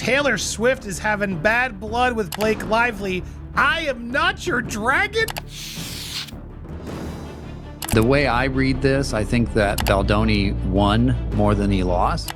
Taylor Swift is having bad blood with Blake Lively. I am not your dragon. The way I read this, I think that Baldoni won more than he lost.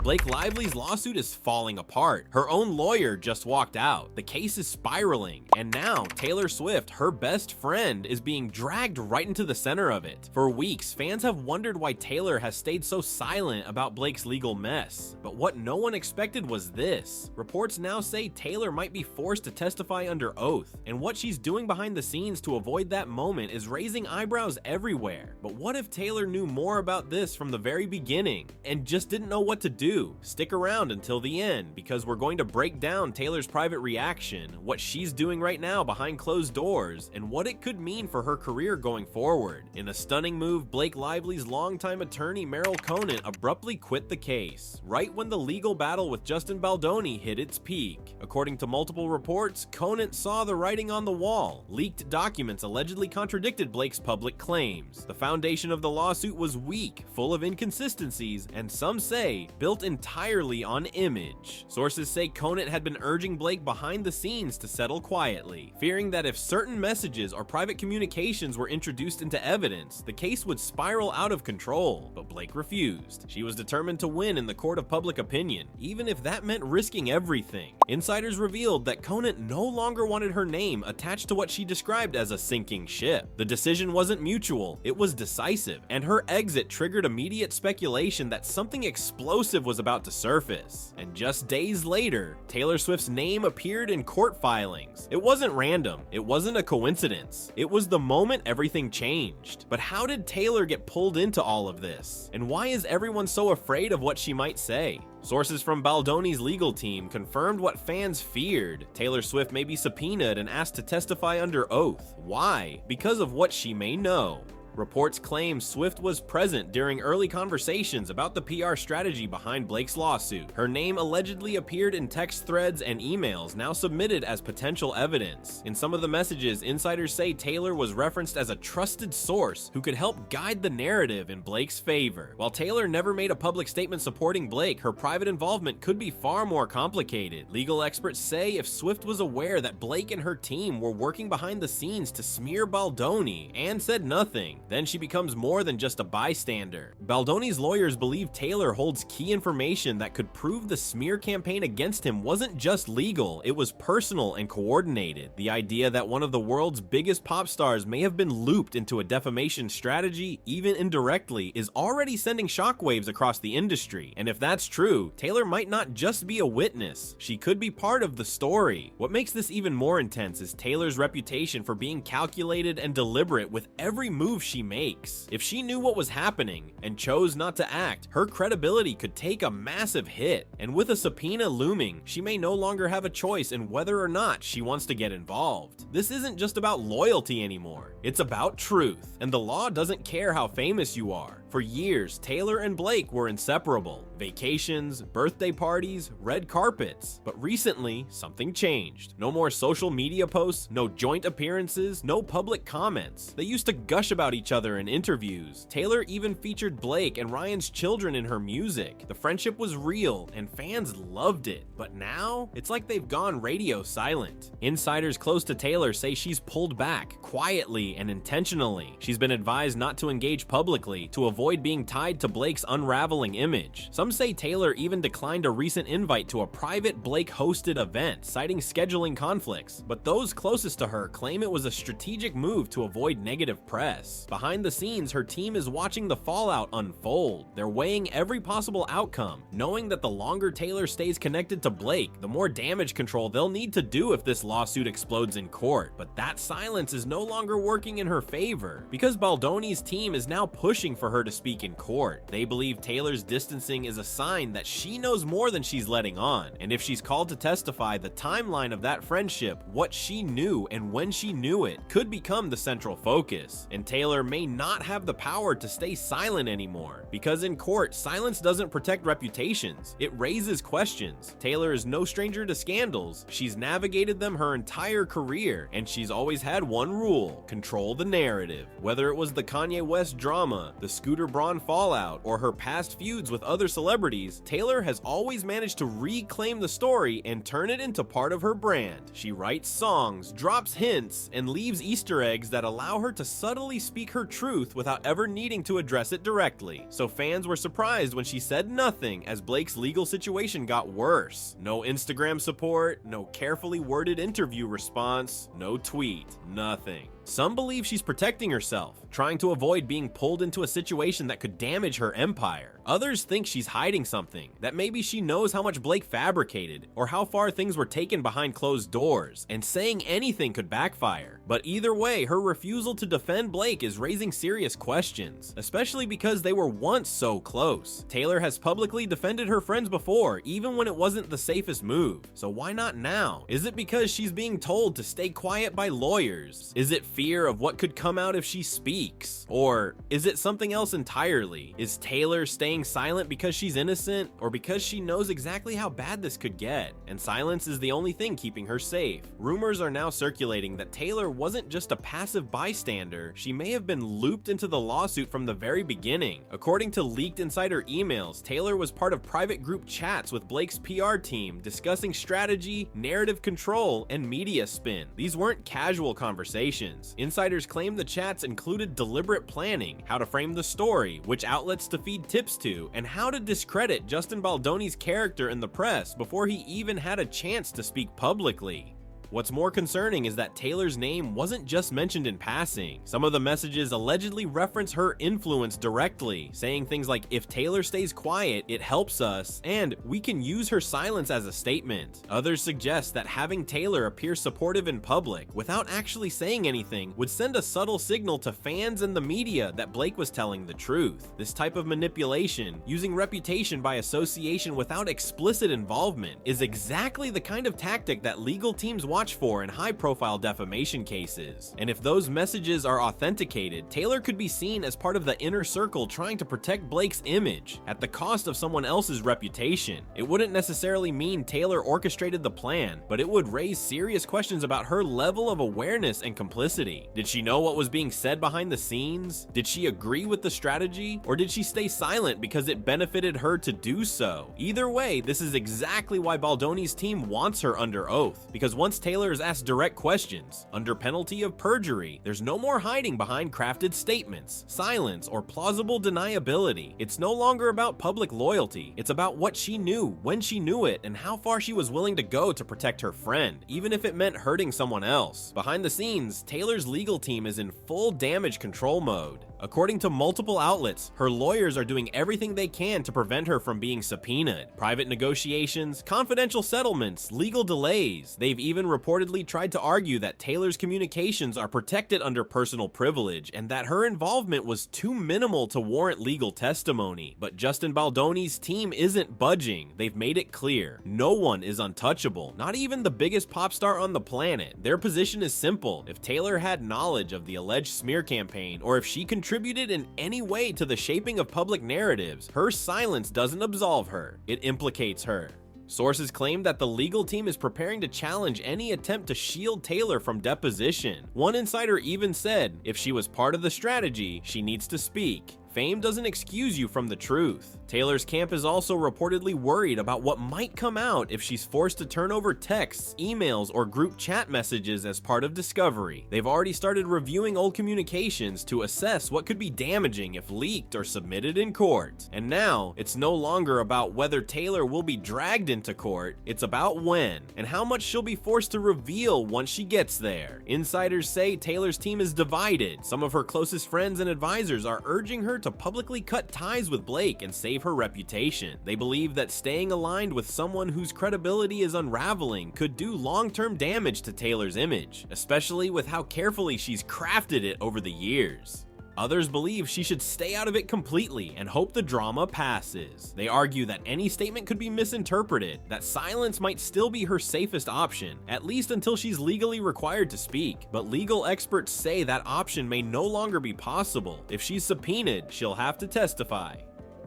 Blake Lively's lawsuit is falling apart. Her own lawyer just walked out. The case is spiraling, and now Taylor Swift, her best friend, is being dragged right into the center of it. For weeks, fans have wondered why Taylor has stayed so silent about Blake's legal mess. But what no one expected was this. Reports now say Taylor might be forced to testify under oath, and what she's doing behind the scenes to avoid that moment is raising eyebrows everywhere. But what if Taylor knew more about this from the very beginning and just didn't know what to do? Stick around until the end, because we're going to break down Taylor's private reaction, what she's doing right now behind closed doors, and what it could mean for her career going forward. In a stunning move, Blake Lively's longtime attorney Meryl Conant abruptly quit the case, right when the legal battle with Justin Baldoni hit its peak. According to multiple reports, Conant saw the writing on the wall. Leaked documents allegedly contradicted Blake's public claims. The foundation of the lawsuit was weak, full of inconsistencies, and some say built entirely on image. Sources say Conant had been urging Blake behind the scenes to settle quietly, fearing that if certain messages or private communications were introduced into evidence, the case would spiral out of control. But Blake refused. She was determined to win in the court of public opinion, even if that meant risking everything. Insiders revealed that Conant no longer wanted her name attached to what she described as a sinking ship. The decision wasn't mutual, it was decisive, and her exit triggered immediate speculation that something explosive was about to surface. And just days later, Taylor Swift's name appeared in court filings. It wasn't random, it wasn't a coincidence. It was the moment everything changed. But how did Taylor get pulled into all of this? And why is everyone so afraid of what she might say? Sources from Baldoni's legal team confirmed what fans feared. Taylor Swift may be subpoenaed and asked to testify under oath. Why? Because of what she may know. Reports claim Swift was present during early conversations about the PR strategy behind Blake's lawsuit. Her name allegedly appeared in text threads and emails now submitted as potential evidence. In some of the messages, insiders say Taylor was referenced as a trusted source who could help guide the narrative in Blake's favor. While Taylor never made a public statement supporting Blake, her private involvement could be far more complicated. Legal experts say if Swift was aware that Blake and her team were working behind the scenes to smear Baldoni and said nothing, then she becomes more than just a bystander. Baldoni's lawyers believe Taylor holds key information that could prove the smear campaign against him wasn't just legal, it was personal and coordinated. The idea that one of the world's biggest pop stars may have been looped into a defamation strategy, even indirectly, is already sending shockwaves across the industry. And if that's true, Taylor might not just be a witness, she could be part of the story. What makes this even more intense is Taylor's reputation for being calculated and deliberate with every move she makes. If she knew what was happening and chose not to act, her credibility could take a massive hit. And with a subpoena looming, she may no longer have a choice in whether or not she wants to get involved. This isn't just about loyalty anymore, it's about truth. And the law doesn't care how famous you are. For years, Taylor and Blake were inseparable. Vacations, birthday parties, red carpets. But recently, something changed. No more social media posts, no joint appearances, no public comments. They used to gush about each other in interviews. Taylor even featured Blake and Ryan's children in her music. The friendship was real, and fans loved it. But now, it's like they've gone radio silent. Insiders close to Taylor say she's pulled back, quietly and intentionally. She's been advised not to engage publicly, to avoid being tied to Blake's unraveling image. Some say Taylor even declined a recent invite to a private Blake-hosted event, citing scheduling conflicts, but those closest to her claim it was a strategic move to avoid negative press. Behind the scenes, her team is watching the fallout unfold. They're weighing every possible outcome, knowing that the longer Taylor stays connected to Blake, the more damage control they'll need to do if this lawsuit explodes in court. But that silence is no longer working in her favor, because Baldoni's team is now pushing for her to speak in court. They believe Taylor's distancing is a sign that she knows more than she's letting on, and if she's called to testify, the timeline of that friendship, what she knew and when she knew it, could become the central focus. And Taylor may not have the power to stay silent anymore, because in court, silence doesn't protect reputations, it raises questions. Taylor is no stranger to scandals. She's navigated them her entire career, and she's always had one rule: control the narrative. Whether it was the Kanye West drama, the Scooter Scooter Braun fallout or her past feuds with other celebrities, Taylor has always managed to reclaim the story and turn it into part of her brand. She writes songs, drops hints, and leaves Easter eggs that allow her to subtly speak her truth without ever needing to address it directly. So fans were surprised when she said nothing as Blake's legal situation got worse. No Instagram support, no carefully worded interview response, no tweet, nothing. Some believe she's protecting herself, trying to avoid being pulled into a situation that could damage her empire. Others think she's hiding something, that maybe she knows how much Blake fabricated, or how far things were taken behind closed doors, and saying anything could backfire. But either way, her refusal to defend Blake is raising serious questions, especially because they were once so close. Taylor has publicly defended her friends before, even when it wasn't the safest move. So why not now? Is it because she's being told to stay quiet by lawyers? Is it fear of what could come out if she speaks? Or is it something else entirely? Is Taylor staying silent because she's innocent, or because she knows exactly how bad this could get, and silence is the only thing keeping her safe? Rumors are now circulating that Taylor wasn't just a passive bystander, she may have been looped into the lawsuit from the very beginning. According to leaked insider emails, Taylor was part of private group chats with Blake's PR team discussing strategy, narrative control, and media spin. These weren't casual conversations. Insiders claim the chats included deliberate planning, how to frame the story, which outlets to feed tips to, and how to discredit Justin Baldoni's character in the press before he even had a chance to speak publicly. What's more concerning is that Taylor's name wasn't just mentioned in passing. Some of the messages allegedly reference her influence directly, saying things like, "If Taylor stays quiet, it helps us," and "we can use her silence as a statement." Others suggest that having Taylor appear supportive in public without actually saying anything would send a subtle signal to fans and the media that Blake was telling the truth. This type of manipulation, using reputation by association without explicit involvement, is exactly the kind of tactic that legal teams watch for in high-profile defamation cases. And if those messages are authenticated, Taylor could be seen as part of the inner circle trying to protect Blake's image at the cost of someone else's reputation. It wouldn't necessarily mean Taylor orchestrated the plan, but it would raise serious questions about her level of awareness and complicity. Did she know what was being said behind the scenes? Did she agree with the strategy? Or did she stay silent because it benefited her to do so? Either way, this is exactly why Baldoni's team wants her under oath, because once Taylor is asked direct questions, under penalty of perjury, there's no more hiding behind crafted statements, silence, or plausible deniability. It's no longer about public loyalty. It's about what she knew, when she knew it, and how far she was willing to go to protect her friend, even if it meant hurting someone else. Behind the scenes, Taylor's legal team is in full damage control mode. According to multiple outlets, her lawyers are doing everything they can to prevent her from being subpoenaed. Private negotiations, confidential settlements, legal delays. They've even reportedly tried to argue that Taylor's communications are protected under personal privilege and that her involvement was too minimal to warrant legal testimony. But Justin Baldoni's team isn't budging. They've made it clear. No one is untouchable, not even the biggest pop star on the planet. Their position is simple. If Taylor had knowledge of the alleged smear campaign, or if she contributed in any way to the shaping of public narratives, her silence doesn't absolve her. It implicates her. Sources claim that the legal team is preparing to challenge any attempt to shield Taylor from deposition. One insider even said, if she was part of the strategy, she needs to speak. Fame doesn't excuse you from the truth. Taylor's camp is also reportedly worried about what might come out if she's forced to turn over texts, emails, or group chat messages as part of discovery. They've already started reviewing old communications to assess what could be damaging if leaked or submitted in court. And now, it's no longer about whether Taylor will be dragged into court, it's about when, and how much she'll be forced to reveal once she gets there. Insiders say Taylor's team is divided. Some of her closest friends and advisors are urging her to publicly cut ties with Blake and save her reputation. They believe that staying aligned with someone whose credibility is unraveling could do long-term damage to Taylor's image, especially with how carefully she's crafted it over the years. Others believe she should stay out of it completely and hope the drama passes. They argue that any statement could be misinterpreted, that silence might still be her safest option, at least until she's legally required to speak. But legal experts say that option may no longer be possible. If she's subpoenaed, she'll have to testify.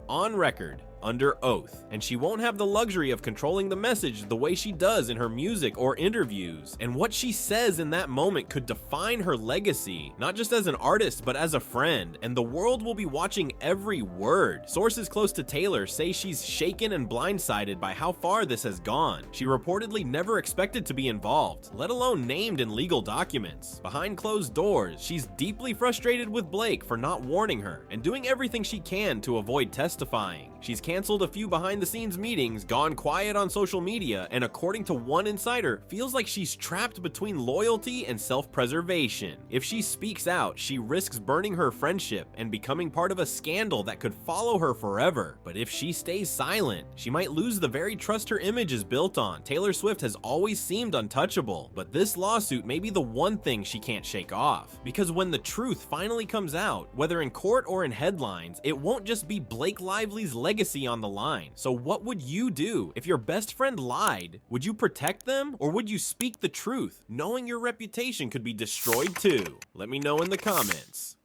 On record. under oath, and she won't have the luxury of controlling the message the way she does in her music or interviews. And what she says in that moment could define her legacy, not just as an artist, but as a friend, and the world will be watching every word. Sources close to Taylor say she's shaken and blindsided by how far this has gone. She reportedly never expected to be involved, let alone named in legal documents. Behind closed doors, she's deeply frustrated with Blake for not warning her and doing everything she can to avoid testifying. She's canceled a few behind-the-scenes meetings, gone quiet on social media, and according to one insider, feels like she's trapped between loyalty and self-preservation. If she speaks out, she risks burning her friendship and becoming part of a scandal that could follow her forever. But if she stays silent, she might lose the very trust her image is built on. Taylor Swift has always seemed untouchable, but this lawsuit may be the one thing she can't shake off. Because when the truth finally comes out, whether in court or in headlines, it won't just be Blake Lively's legacy on the line. So what would you do if your best friend lied? Would you protect them, or would you speak the truth, knowing your reputation could be destroyed too? Let me know in the comments.